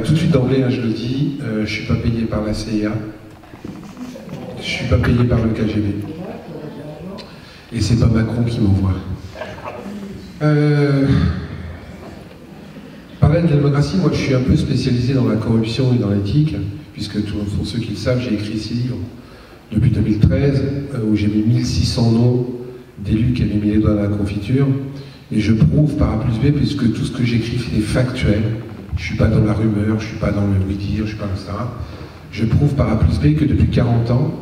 Tout de suite d'emblée, hein, je le dis, je ne suis pas payé par la CIA, je ne suis pas payé par le KGB. Et c'est pas Macron qui m'envoie. Parler de la démocratie, moi je suis un peu spécialisé dans la corruption et dans l'éthique, puisque pour ceux qui le savent, j'ai écrit 6 livres depuis 2013, où j'ai mis 1600 noms d'élus qui avaient mis les doigts dans la confiture, et je prouve par A plus B, puisque tout ce que j'écris est factuel, je ne suis pas dans la rumeur, je ne suis pas dans le oui-dire, je ne suis pas dans ça, je prouve par A plus B que depuis 40 ans,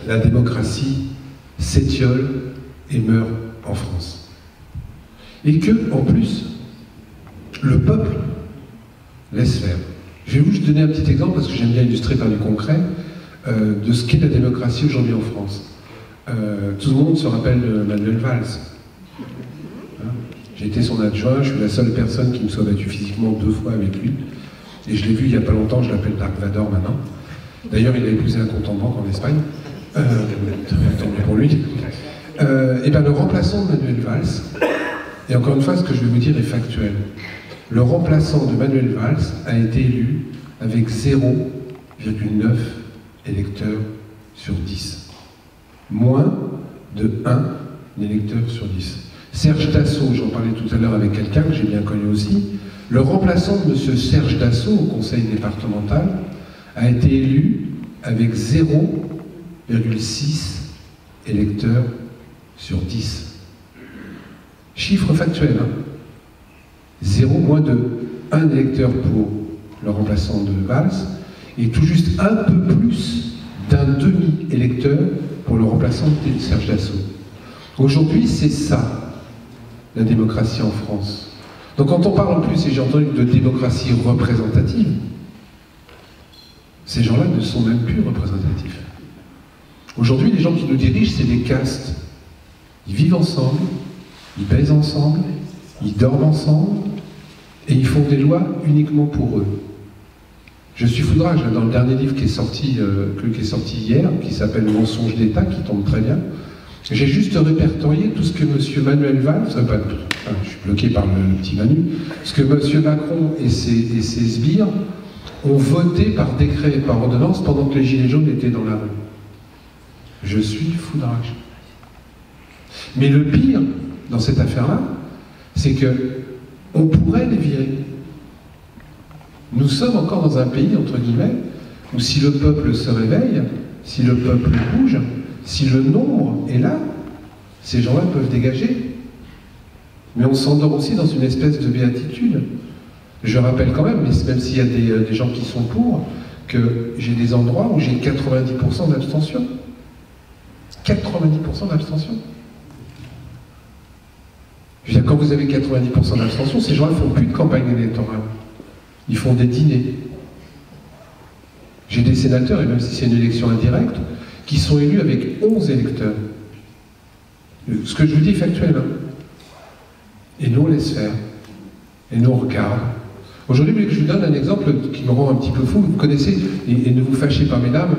la démocratie s'étiole et meurt en France. Et que, en plus, le peuple laisse faire. Je vais vous donner un petit exemple, parce que j'aime bien illustrer par du concret, de ce qu'est la démocratie aujourd'hui en France. Tout le monde se rappelle de Manuel Valls. Hein, j'ai été son adjoint, je suis la seule personne qui me soit battue physiquement 2 fois avec lui. Et je l'ai vu il n'y a pas longtemps, je l'appelle Dark Vador maintenant. D'ailleurs, il a épousé un compte en banque en Espagne. Tant mieux pour lui. Et bien le remplaçant de Manuel Valls, et encore une fois, ce que je vais vous dire est factuel. Le remplaçant de Manuel Valls a été élu avec 0,9 électeurs sur 10. Moins de 1 électeur sur 10. Serge Dassault, j'en parlais tout à l'heure avec quelqu'un que j'ai bien connu aussi, le remplaçant de M. Serge Dassault au conseil départemental a été élu avec 0,6 électeurs sur 10. Chiffre factuel, hein. 0, moins de 1 électeur pour le remplaçant de Valls, et tout juste un peu plus d'un demi-électeur pour le remplaçant de Serge Dassault. Aujourd'hui, c'est ça, la démocratie en France. Donc quand on parle en plus, et j'ai entendu, de démocratie représentative, ces gens-là ne sont même plus représentatifs. Aujourd'hui, les gens qui nous dirigent, c'est des castes. Ils vivent ensemble, ils baisent ensemble, ils dorment ensemble, et ils font des lois uniquement pour eux. Je suis foudrage, dans le dernier livre qui est sorti hier, qui s'appelle « Mensonge d'État », qui tombe très bien, j'ai juste répertorié tout ce que M. Manuel Valls, je suis bloqué par le petit Manu, ce que M. Macron et ses sbires ont voté par décret et par ordonnance pendant que les Gilets jaunes étaient dans la rue. Je suis foudrage. Mais le pire dans cette affaire-là, c'est que on pourrait les virer. Nous sommes encore dans un pays, entre guillemets, où si le peuple se réveille, si le peuple bouge, si le nombre est là, ces gens-là peuvent dégager. Mais on s'endort aussi dans une espèce de béatitude. Je rappelle quand même, même s'il y a des gens qui sont pour, que j'ai des endroits où j'ai 90% d'abstention. 90% d'abstention. Je veux dire, quand vous avez 90% d'abstention, ces gens-là ne font plus de campagne électorale. Ils font des dîners. J'ai des sénateurs, et même si c'est une élection indirecte, qui sont élus avec 11 électeurs. Ce que je vous dis est factuel. Hein. Et nous, on laisse faire. Et nous, on regarde. Aujourd'hui, vous voulez que je vous donne un exemple qui me rend un petit peu fou. Vous connaissez, et ne vous fâchez pas, mesdames,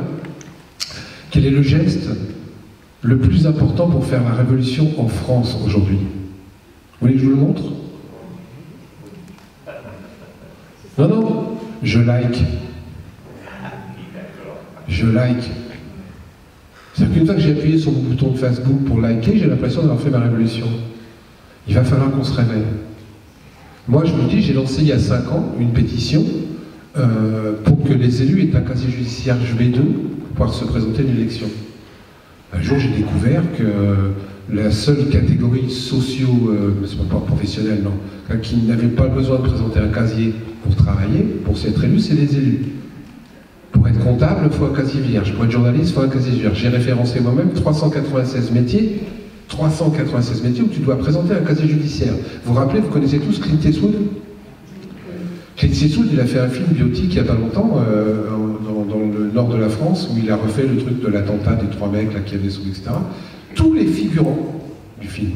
quel est le geste le plus important pour faire la révolution en France aujourd'hui? Vous voulez que je vous le montre? Non, non, je like. Je like. C'est-à-dire qu'une fois que j'ai appuyé sur mon bouton de Facebook pour liker, j'ai l'impression d'avoir fait ma révolution. Il va falloir qu'on se réveille. Moi, je vous dis, j'ai lancé il y a 5 ans une pétition pour que les élus aient un casier judiciaire B2 pour pouvoir se présenter à une élection. Un jour, j'ai découvert que la seule catégorie c'est pas professionnelle, non, qui n'avait pas besoin de présenter un casier pour travailler, pour s'être élu, c'est les élus. Pour être comptable, il faut un casier vierge. Pour être journaliste, il faut un casier vierge. J'ai référencé moi-même 396 métiers où tu dois présenter un casier judiciaire. Vous vous rappelez, vous connaissez tous Clint Eastwood? Clint Eastwood, il a fait un film biotique il n'y a pas longtemps, dans le nord de la France, où il a refait le truc de l'attentat des 3 mecs là, qui avaient sauvé, etc. Tous les figurants du film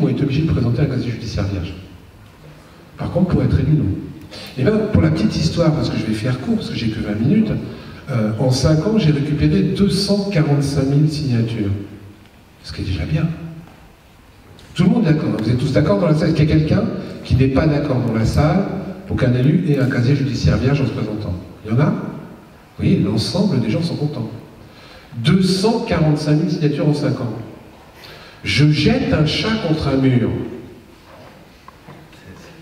ont été obligés de présenter un casier judiciaire vierge. Par contre, pour être élu, non. Et bien, pour la petite histoire, parce que je vais faire court, parce que j'ai que 20 minutes, en 5 ans, j'ai récupéré 245 000 signatures. Ce qui est déjà bien. Tout le monde est d'accord. Vous êtes tous d'accord dans la salle? Qu'il y a quelqu'un qui n'est pas d'accord dans la salle pour qu'un élu ait un casier judiciaire vierge en se présentant? Il y en a? Oui, l'ensemble des gens sont contents. 245 000 signatures en 5 ans. Je jette un chat contre un mur.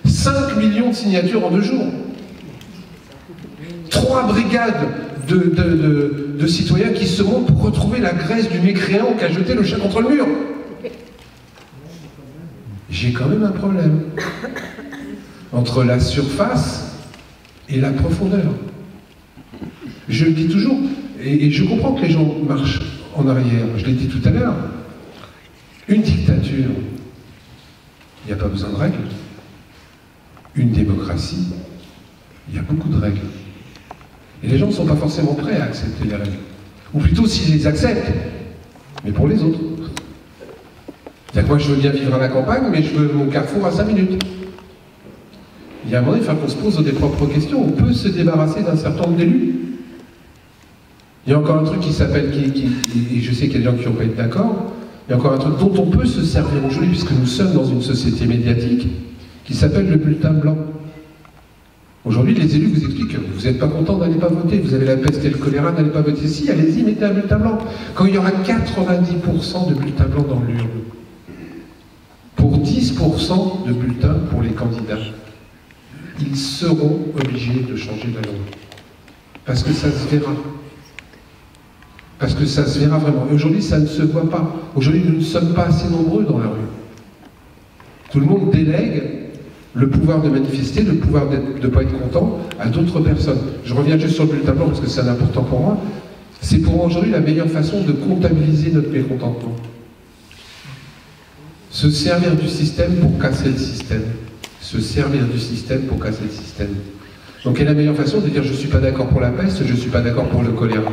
5 millions de signatures en 2 jours. 3 brigades de citoyens qui se montent pour retrouver la graisse du mécréant qui a jeté le chat contre le mur. J'ai quand même un problème entre la surface et la profondeur. Je le dis toujours, et je comprends que les gens marchent en arrière. Je l'ai dit tout à l'heure. Une dictature, il n'y a pas besoin de règles. Une démocratie, il y a beaucoup de règles. Et les gens ne sont pas forcément prêts à accepter les règles. Ou plutôt s'ils les acceptent, mais pour les autres. C'est-à-dire que moi je veux bien vivre à la campagne, mais je veux mon carrefour à 5 minutes. Il y a un moment, il faut qu'on se pose des propres questions. On peut se débarrasser d'un certain nombre d'élus. Il y a encore un truc qui s'appelle, et je sais qu'il y a des gens qui n'ont pas été d'accord, il y a encore un truc dont on peut se servir aujourd'hui, puisque nous sommes dans une société médiatique, qui s'appelle le bulletin blanc. Aujourd'hui, les élus vous expliquent que vous n'êtes pas content, n'allez pas voter, vous avez la peste et le choléra, n'allez pas voter. Si, allez-y, mettez un bulletin blanc. Quand il y aura 90% de bulletins blancs dans l'urne, pour 10% de bulletins pour les candidats, ils seront obligés de changer la loi. Parce que ça se verra. Parce que ça se verra vraiment. Et aujourd'hui, ça ne se voit pas. Aujourd'hui, nous ne sommes pas assez nombreux dans la rue. Tout le monde délègue le pouvoir de manifester, le pouvoir de ne pas être content à d'autres personnes. Je reviens juste sur le bulletin blanc parce que c'est important pour moi. C'est pour moi aujourd'hui la meilleure façon de comptabiliser notre mécontentement. Se servir du système pour casser le système. Se servir du système pour casser le système. Donc, quelle est la meilleure façon de dire je ne suis pas d'accord pour la peste, je ne suis pas d'accord pour le choléra?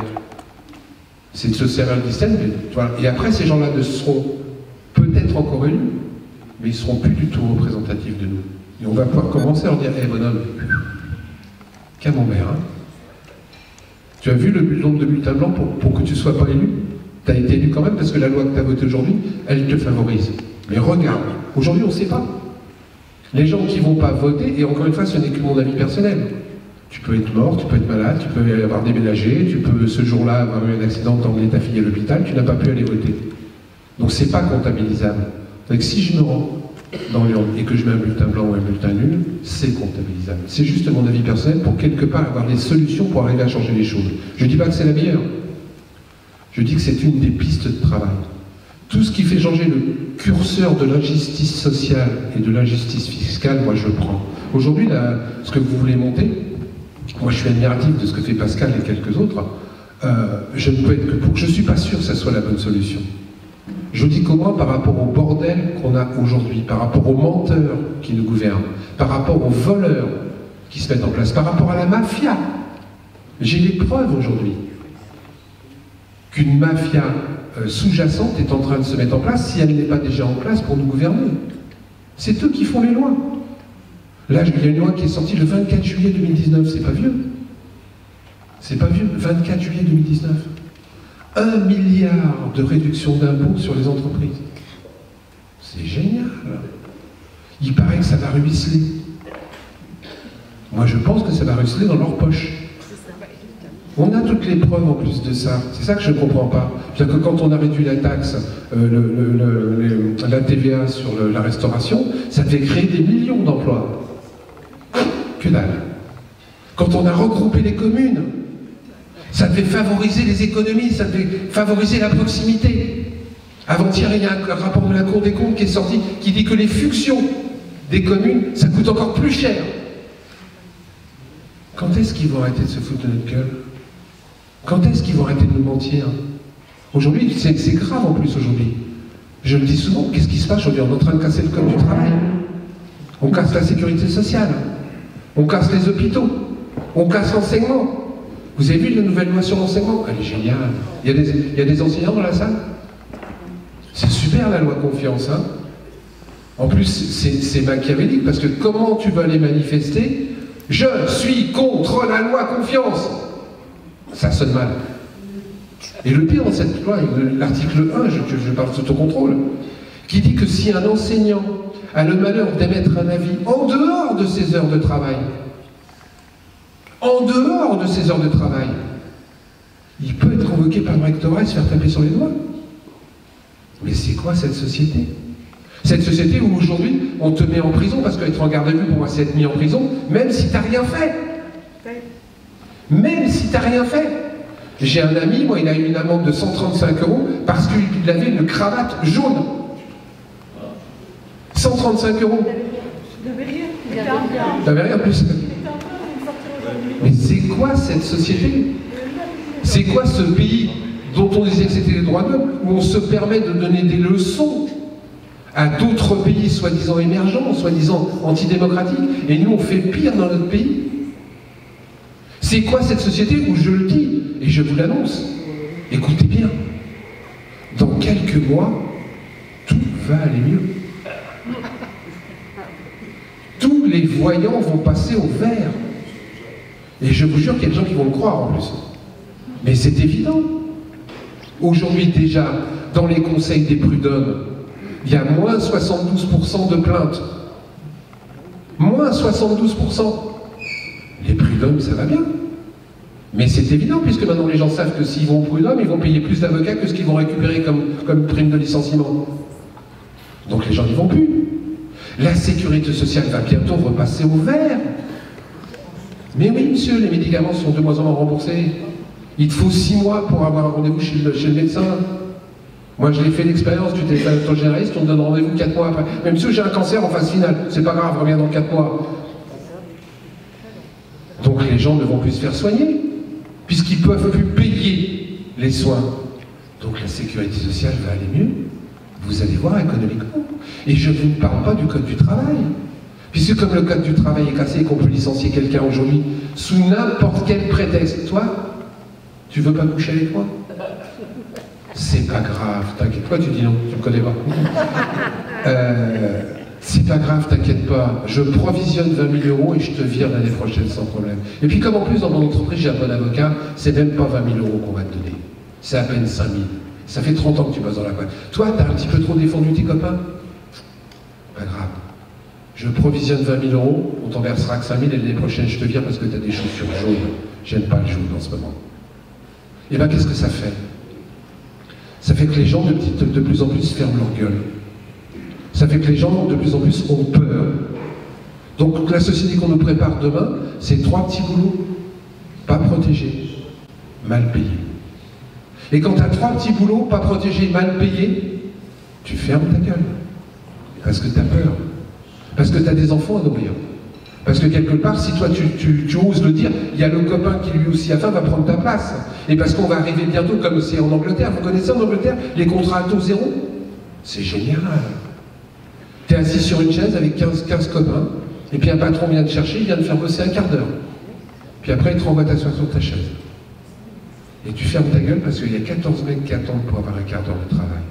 C'est de se servir du système. Voilà. Et après, ces gens-là ne seront peut-être encore élus, mais ils ne seront plus du tout représentatifs de nous. Et on va pouvoir commencer à leur dire hé, bonhomme, camembert, hein, tu as vu le nombre de bulletins blancs pour que tu ne sois pas élu? Tu as été élu quand même parce que la loi que tu as votée aujourd'hui, elle te favorise. Mais regarde, aujourd'hui on ne sait pas. Les gens qui ne vont pas voter, et encore une fois, ce n'est que mon avis personnel. Tu peux être mort, tu peux être malade, tu peux avoir déménagé, tu peux ce jour-là avoir eu un accident, t'emmener ta fille à l'hôpital, tu n'as pas pu aller voter. Donc c'est pas comptabilisable. Donc si je me rends dans l'urne et que je mets un bulletin blanc ou un bulletin nul, c'est comptabilisable. C'est juste mon avis personnel pour quelque part avoir les solutions pour arriver à changer les choses. Je ne dis pas que c'est la meilleure. Je dis que c'est une des pistes de travail. Tout ce qui fait changer le curseur de l'injustice sociale et de l'injustice fiscale, moi je le prends. Aujourd'hui, ce que vous voulez monter, moi je suis admiratif de ce que fait Pascal et quelques autres, je ne peux être que pour. Je ne suis pas sûr que ça soit la bonne solution. Je dis qu'au moins par rapport au bordel qu'on a aujourd'hui, par rapport aux menteurs qui nous gouvernent, par rapport aux voleurs qui se mettent en place, par rapport à la mafia, j'ai les preuves aujourd'hui qu'une mafia sous-jacente est en train de se mettre en place si elle n'est pas déjà en place pour nous gouverner. C'est eux qui font les lois. Là, il y a une loi qui est sortie le 24 juillet 2019, c'est pas vieux. C'est pas vieux, 24 juillet 2019. 1 milliard de réduction d'impôts sur les entreprises. C'est génial. Il paraît que ça va ruisseler. Moi, je pense que ça va ruisseler dans leur poche. On a toutes les preuves en plus de ça. C'est ça que je ne comprends pas. C'est-à-dire que quand on a réduit la taxe, la TVA sur la restauration, ça devait créer des millions d'emplois. Que dalle. Quand on a regroupé les communes, ça devait favoriser les économies, ça devait favoriser la proximité. Avant-hier, il y a un rapport de la Cour des comptes qui est sorti, qui dit que les fusions des communes, ça coûte encore plus cher. Quand est-ce qu'ils vont arrêter de se foutre de notre gueule? Quand est-ce qu'ils vont arrêter de nous mentir? Aujourd'hui, c'est grave en plus aujourd'hui. Je le dis souvent, qu'est-ce qui se passe aujourd'hui? On est en train de casser le code du travail. On casse la sécurité sociale. On casse les hôpitaux. On casse l'enseignement. Vous avez vu la nouvelle loi sur l'enseignement? Elle est géniale. Il y a des enseignants dans la salle? C'est super la loi confiance, hein? En plus, c'est machiavélique, parce que comment tu vas aller manifester? Je suis contre la loi confiance. Ça sonne mal. Et le pire dans cette loi, l'article 1, je parle sous ton contrôle, qui dit que si un enseignant a le malheur d'émettre un avis en dehors de ses heures de travail, il peut être convoqué par le rectorat et se faire taper sur les doigts. Mais c'est quoi cette société? Cette société où aujourd'hui on te met en prison, parce qu'être en garde à vue pour moi c'est être mis en prison, même si t'as rien fait. Même si t'as rien fait. J'ai un ami, moi il a eu une amende de 135 € parce qu'il avait une cravate jaune. 135 €. Il n'avait rien plus. Mais c'est quoi cette société? C'est quoi ce pays dont on disait que c'était les droits de l'homme, où on se permet de donner des leçons à d'autres pays soi-disant émergents, soi-disant antidémocratiques, et nous on fait pire dans notre pays? C'est quoi cette société où, je le dis, et je vous l'annonce, écoutez bien, dans quelques mois, tout va aller mieux. Tous les voyants vont passer au vert. Et je vous jure qu'il y a des gens qui vont le croire en plus. Mais c'est évident. Aujourd'hui déjà, dans les conseils des prud'hommes, il y a moins 72% de plaintes. Moins 72%. Les prud'hommes, ça va bien. Mais c'est évident, puisque maintenant les gens savent que s'ils vont au prud'homme, ils vont payer plus d'avocats que ce qu'ils vont récupérer comme prime de licenciement. Donc les gens n'y vont plus. La sécurité sociale va bientôt repasser au vert. Mais oui, monsieur, les médicaments sont de moins en moins remboursés. Il te faut 6 mois pour avoir un rendez-vous chez le médecin. Moi, je l'ai fait l'expérience, tu t'es ton généraliste, on te donne rendez-vous 4 mois après. Mais monsieur, j'ai un cancer en phase finale. C'est pas grave, reviens dans 4 mois. Donc les gens ne vont plus se faire soigner, puisqu'ils ne peuvent plus payer les soins. Donc la sécurité sociale va aller mieux. Vous allez voir économiquement. Et je ne vous parle pas du code du travail. Puisque comme le code du travail est cassé et qu'on peut licencier quelqu'un aujourd'hui, sous n'importe quel prétexte, toi, tu veux pas coucher avec moi? C'est pas grave, t'inquiète pas, tu dis non, tu me connais pas. C'est pas grave, t'inquiète pas, je provisionne 20 000 € et je te vire l'année prochaine sans problème. Et puis comme en plus dans mon entreprise j'ai un bon avocat, c'est même pas 20 000 € qu'on va te donner, c'est à peine 5 000. Ça fait 30 ans que tu bosses dans la boîte. Toi, t'as un petit peu trop défendu tes copains? Pas grave. Je provisionne 20 000 €, on t'en versera que 5 000 et l'année prochaine je te vire parce que t'as des chaussures jaunes. J'aime pas le jaune en ce moment. Et bien qu'est-ce que ça fait? Ça fait que les gens de plus en plus ferment leur gueule. Ça fait que les gens de plus en plus ont peur. Donc la société qu'on nous prépare demain, c'est 3 petits boulots, pas protégés, mal payés. Et quand tu as 3 petits boulots, pas protégés, mal payés, tu fermes ta gueule. Parce que tu as peur. Parce que tu as des enfants à nourrir. Parce que quelque part, si toi tu oses le dire, il y a le copain qui lui aussi a faim, va prendre ta place. Et parce qu'on va arriver bientôt, comme c'est en Angleterre, vous connaissez en Angleterre, les contrats à taux zéro? C'est génial. Tu es assis sur une chaise avec 15 copains, et puis un patron vient te chercher, il vient te faire bosser un quart d'heure. Puis après, il te renvoie t'asseoir sur ta chaise. Et tu fermes ta gueule parce qu'il y a 14 mecs qui attendent pour avoir un quart d'heure de travail.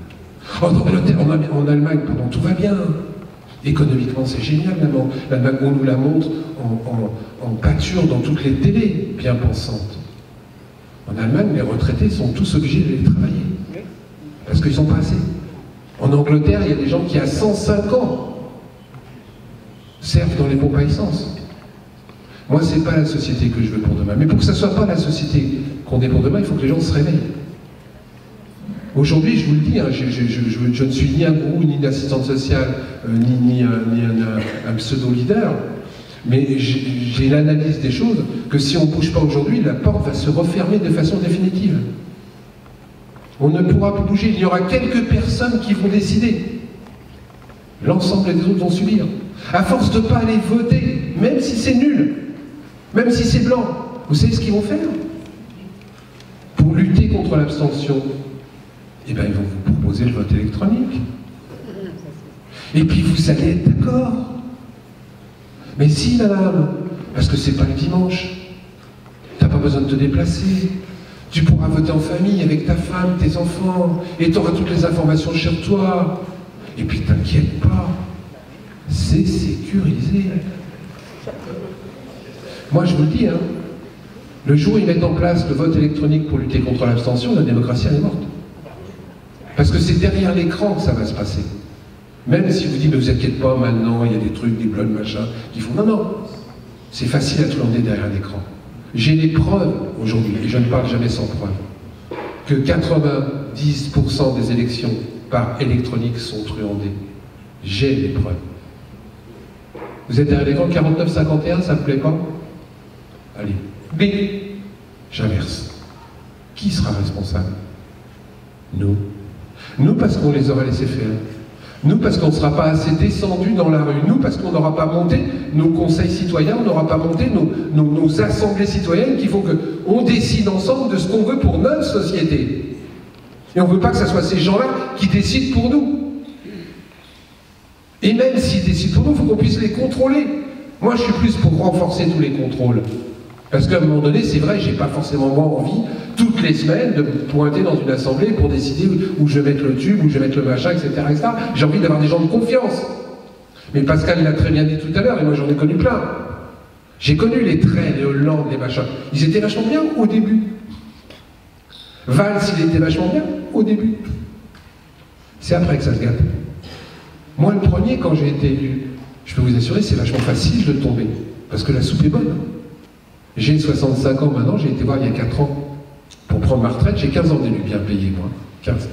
En Allemagne, pardon, tout va bien. Économiquement, c'est génial, l'Allemagne, on nous la montre en pâture dans toutes les télés bien pensantes. En Allemagne, les retraités sont tous obligés d'aller travailler. Parce qu'ils sont pas assez. En Angleterre, il y a des gens qui, à 105 ans, servent dans les pompes à essence. Moi, c'est pas la société que je veux pour demain. Mais pour que ça soit pas la société qu'on est pour demain, il faut que les gens se réveillent. Aujourd'hui, je vous le dis, hein, je ne suis ni un gourou, ni une assistante sociale, ni un pseudo-leader, mais j'ai l'analyse des choses que si on ne bouge pas aujourd'hui, la porte va se refermer de façon définitive. On ne pourra plus bouger, il y aura quelques personnes qui vont décider. L'ensemble des autres vont subir. À force de ne pas aller voter, même si c'est nul, même si c'est blanc, vous savez ce qu'ils vont faire? Pour lutter contre l'abstention, eh bien, ils vont vous proposer le vote électronique. Et puis, vous allez être d'accord. Mais si, madame, parce que c'est pas le dimanche, t'as pas besoin de te déplacer. Tu pourras voter en famille avec ta femme, tes enfants, et tu auras toutes les informations chez toi. Et puis, t'inquiète pas, c'est sécurisé. Moi, je vous le dis, hein, le jour où ils mettent en place le vote électronique pour lutter contre l'abstention, la démocratie, elle est morte. Parce que c'est derrière l'écran que ça va se passer. Même si vous dites, mais vous inquiétez pas, maintenant, il y a des trucs, des blogs, machin, qui font, non, non, c'est facile à truander derrière l'écran. J'ai les preuves aujourd'hui, et je ne parle jamais sans preuve, que 90% des élections par électronique sont truandées. J'ai les preuves. Vous êtes derrière l'écran, 49-51, ça ne vous plaît pas? Allez, mais j'inverse. Qui sera responsable? Nous. Nous parce qu'on les aurait laissés faire. Nous parce qu'on ne sera pas assez descendus dans la rue. Nous parce qu'on n'aura pas monté nos conseils citoyens, on n'aura pas monté nos assemblées citoyennes qui font qu'on décide ensemble de ce qu'on veut pour notre société. Et on ne veut pas que ce soit ces gens-là qui décident pour nous. Et même s'ils décident pour nous, il faut qu'on puisse les contrôler. Moi, je suis plus pour renforcer tous les contrôles. Parce qu'à un moment donné, c'est vrai, j'ai pas forcément moi envie, toutes les semaines, de me pointer dans une assemblée pour décider où je vais mettre le tube, où je vais mettre le machin, etc. etc. J'ai envie d'avoir des gens de confiance. Mais Pascal l'a très bien dit tout à l'heure, et moi j'en ai connu plein. J'ai connu les traits, les Hollande, les machins. Ils étaient vachement bien au début. Valls, il était vachement bien au début. C'est après que ça se gâte. Moi, le premier, quand j'ai été élu, je peux vous assurer, c'est vachement facile de tomber. Parce que la soupe est bonne. J'ai 65 ans maintenant, j'ai été voir il y a 4 ans pour prendre ma retraite, j'ai 15 ans d'élu bien payé, moi. 15.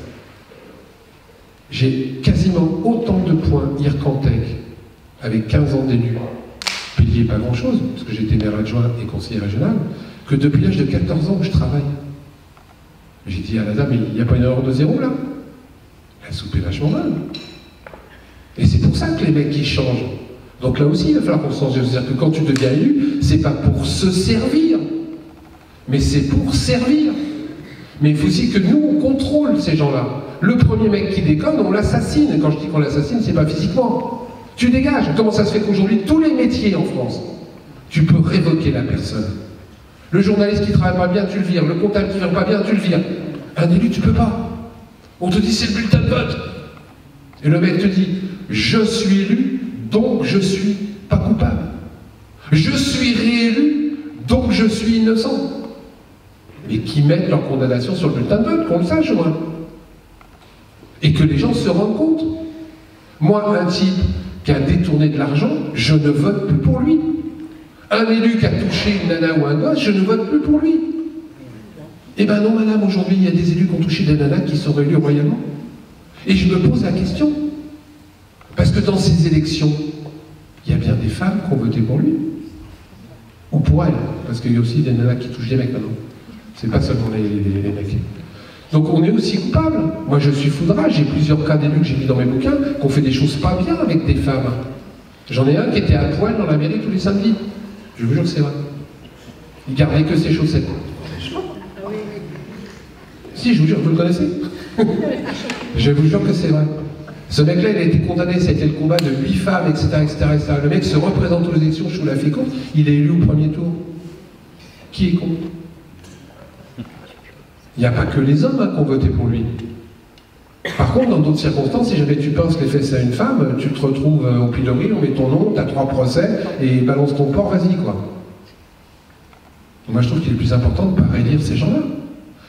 J'ai quasiment autant de points IRCANTEC avec 15 ans d'élu, payé pas grand-chose, parce que j'étais maire adjoint et conseiller régional, que depuis l'âge de 14 ans où je travaille. J'ai dit à la dame, mais il n'y a pas une erreur de zéro là? La soupe est vachement bonne. Et c'est pour ça que les mecs qui changent. Donc là aussi, il va falloir qu'on se change. C'est-à-dire que quand tu deviens élu, c'est pas pour se servir, mais c'est pour servir. Mais il faut aussi que nous, on contrôle ces gens-là. Le premier mec qui déconne, on l'assassine. Et quand je dis qu'on l'assassine, c'est pas physiquement. Tu dégages. Comment ça se fait qu'aujourd'hui, tous les métiers en France, tu peux révoquer la personne. Le journaliste qui travaille pas bien, tu le vires. Le comptable qui ne vient pas bien, tu le vires. Un élu, tu peux pas. On te dit, c'est le bulletin de vote. Et le mec te dit, je suis élu, donc je suis pas coupable. Je suis réélu, donc je suis innocent. Et qui mettent leur condamnation sur le bulletin de vote, qu'on le sache, moi. Et que les gens se rendent compte. Moi, un type qui a détourné de l'argent, je ne vote plus pour lui. Un élu qui a touché une nana ou un gosse, je ne vote plus pour lui. Eh ben non, madame, aujourd'hui, il y a des élus qui ont touché des nanas qui sont élus royalement. Et je me pose la question. Parce que dans ces élections, il y a bien des femmes qui ont voté pour lui. Ou pour elle. Parce qu'il y a aussi des nanas qui touchent des mecs maintenant. C'est pas seulement les mecs. Donc on est aussi coupable. Moi je suis foudrage, j'ai plusieurs cas d'élus que j'ai mis dans mes bouquins, qui ont fait des choses pas bien avec des femmes. J'en ai un qui était à poil dans la mairie tous les samedis. Je vous jure que c'est vrai. Il gardait que ses chaussettes. Si, je vous jure, vous le connaissez? Je vous jure que c'est vrai. Ce mec-là, il a été condamné, ça a été le combat de 8 femmes, etc., etc., etc. Le mec se représente aux élections, je vous la fais courte, il est élu au premier tour. Qui est con? Il n'y a pas que les hommes qui ont voté pour lui. Par contre, dans d'autres circonstances, si jamais tu pinces les fesses à une femme, tu te retrouves au pilori, on met ton nom, t'as 3 procès, et balance ton porc, vas-y, quoi. Moi, je trouve qu'il est plus important de ne pas réélire ces gens-là.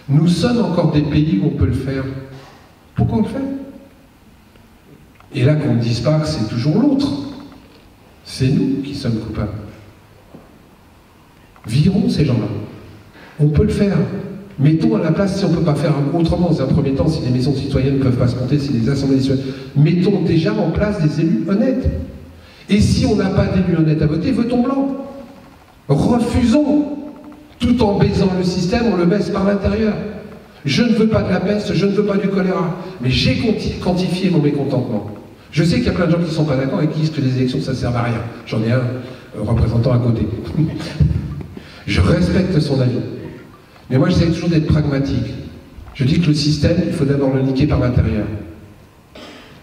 Nous sommes encore des pays où on peut le faire. Pourquoi on le fait? Et là, qu'on ne dise pas que c'est toujours l'autre. C'est nous qui sommes coupables. Virons ces gens-là. On peut le faire. Mettons à la place, si on ne peut pas faire autrement, dans un premier temps, si les maisons citoyennes ne peuvent pas se compter, si les assemblées citoyennes, mettons déjà en place des élus honnêtes. Et si on n'a pas d'élus honnêtes à voter, votons blanc. Refusons. Tout en baisant le système, on le baisse par l'intérieur. Je ne veux pas de la peste, je ne veux pas du choléra. Mais j'ai quantifié mon mécontentement. Je sais qu'il y a plein de gens qui ne sont pas d'accord et qui disent que les élections, ça ne sert à rien. J'en ai un représentant à côté. Je respecte son avis. Mais moi, j'essaie toujours d'être pragmatique. Je dis que le système, il faut d'abord le niquer par l'intérieur.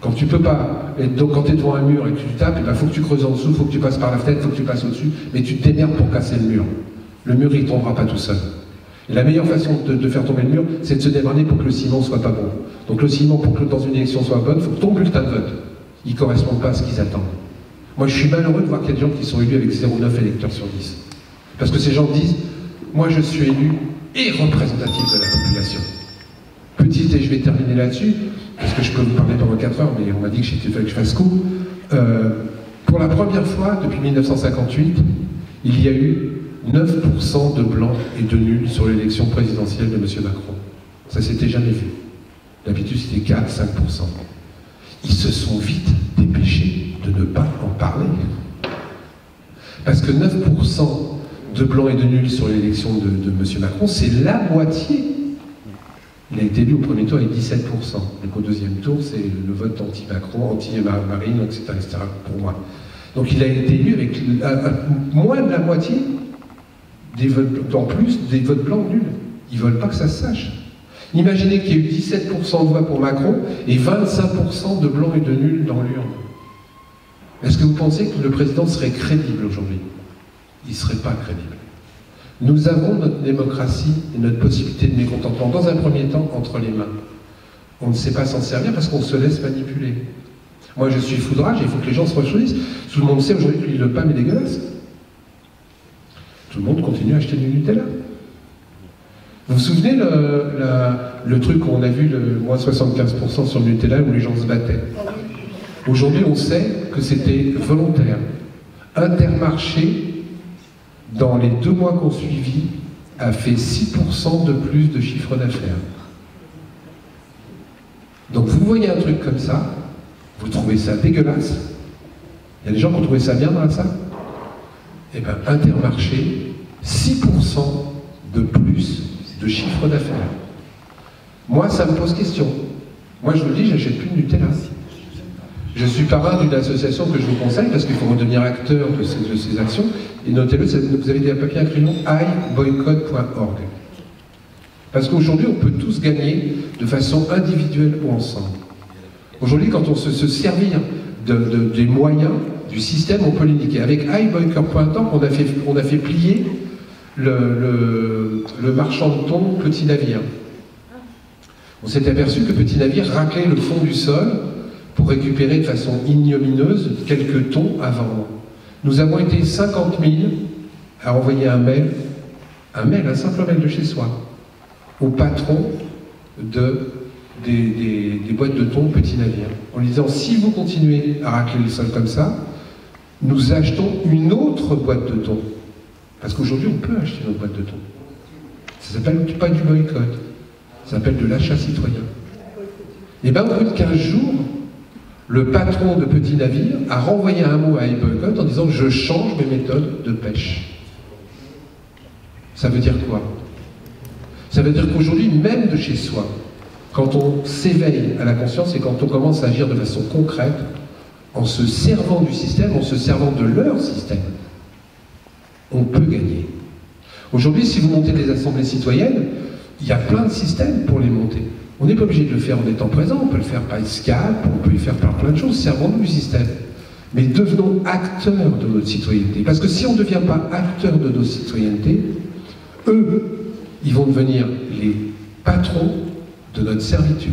Quand tu peux pas, quand tu es devant un mur et que tu tapes, il faut que tu creuses en dessous, il faut que tu passes par la fenêtre, il faut que tu passes au-dessus, mais tu te démerdes pour casser le mur. Le mur, il ne tombera pas tout seul. Et la meilleure façon de faire tomber le mur, c'est de se démerder pour que le ciment ne soit pas bon. Donc le ciment, pour que dans une élection soit bonne, il faut que ton bulletin de vote, il ne corresponde pas à ce qu'ils attendent. Moi, je suis malheureux de voir qu'il y a des gens qui sont élus avec 0,9 électeurs sur 10. Parce que ces gens disent, moi je suis élu et représentatif de la population. Petite, et je vais terminer là-dessus, parce que je peux vous parler pendant 4 heures, mais on m'a dit que fallait que je fasse court. Pour la première fois depuis 1958, il y a eu 9% de blancs et de nuls sur l'élection présidentielle de M. Macron. Ça s'était jamais vu. D'habitude, c'était 4-5%. Ils se sont vite dépêchés de ne pas en parler. Parce que 9% de blancs et de nuls sur l'élection de M. Macron, c'est la moitié. Il a été élu au premier tour avec 17%. Donc au deuxième tour, c'est le vote anti-Macron, anti-Marine, etc., etc. pour moi. Donc il a été élu avec moins de la moitié des votes, en plus des votes blancs nuls. Ils ne veulent pas que ça se sache. Imaginez qu'il y ait eu 17% de voix pour Macron et 25% de blancs et de nuls dans l'urne. Est-ce que vous pensez que le président serait crédible aujourd'hui? Il ne serait pas crédible. Nous avons notre démocratie et notre possibilité de mécontentement, dans un premier temps, entre les mains. On ne sait pas s'en servir parce qu'on se laisse manipuler. Moi, je suis foudrage, il faut que les gens se rechoisissent. Tout le monde sait aujourd'hui que l'huile de palme est dégueulasse. Tout le monde continue à acheter du Nutella. Vous vous souvenez le truc où on a vu le moins 75% sur le Nutella où les gens se battaient? Aujourd'hui, on sait que c'était volontaire. Intermarché, dans les 2 mois qu'on suivi, a fait 6% de plus de chiffre d'affaires. Donc vous voyez un truc comme ça, vous trouvez ça dégueulasse? Il y a des gens qui ont trouvé ça bien dans la salle? Eh bien, Intermarché, 6% de plus de chiffre d'affaires. Moi, ça me pose question. Moi, je vous le dis, j'achète plus de Nutella. Je suis parrain d'une association que je vous conseille parce qu'il faut redevenir acteur de ces actions. Et notez-le, vous avez des papiers à crayon, iboycott.org. Parce qu'aujourd'hui, on peut tous gagner de façon individuelle ou ensemble. Aujourd'hui, quand on se servir des moyens du système, on peut les niquer. Avec iboycott.org, on a fait plier le marchand de thon Petit Navire. On s'est aperçu que Petit Navire raclait le fond du sol pour récupérer de façon ignomineuse quelques thons à vendre. Nous avons été 50 000 à envoyer un simple mail de chez soi, au patron des boîtes de thon Petit Navire, en lui disant: si vous continuez à racler le sol comme ça, nous achetons une autre boîte de thon. Parce qu'aujourd'hui, on peut acheter une autre boîte de thon. Ça s'appelle pas du boycott, ça s'appelle de l'achat citoyen. Et bien, au bout de 15 jours, le patron de Petit Navire a renvoyé un mot à iBoycott en disant: je change mes méthodes de pêche. Ça veut dire quoi? Ça veut dire qu'aujourd'hui, même de chez soi, quand on s'éveille à la conscience et quand on commence à agir de façon concrète, en se servant du système, en se servant de leur système, on peut gagner. Aujourd'hui, si vous montez des assemblées citoyennes, il y a plein de systèmes pour les monter. On n'est pas obligé de le faire en étant présent, on peut le faire par Skype, on peut le faire par plein de choses, servons-nous du système. Mais devenons acteurs de notre citoyenneté. Parce que si on ne devient pas acteur de notre citoyenneté, eux, ils vont devenir les patrons de notre servitude.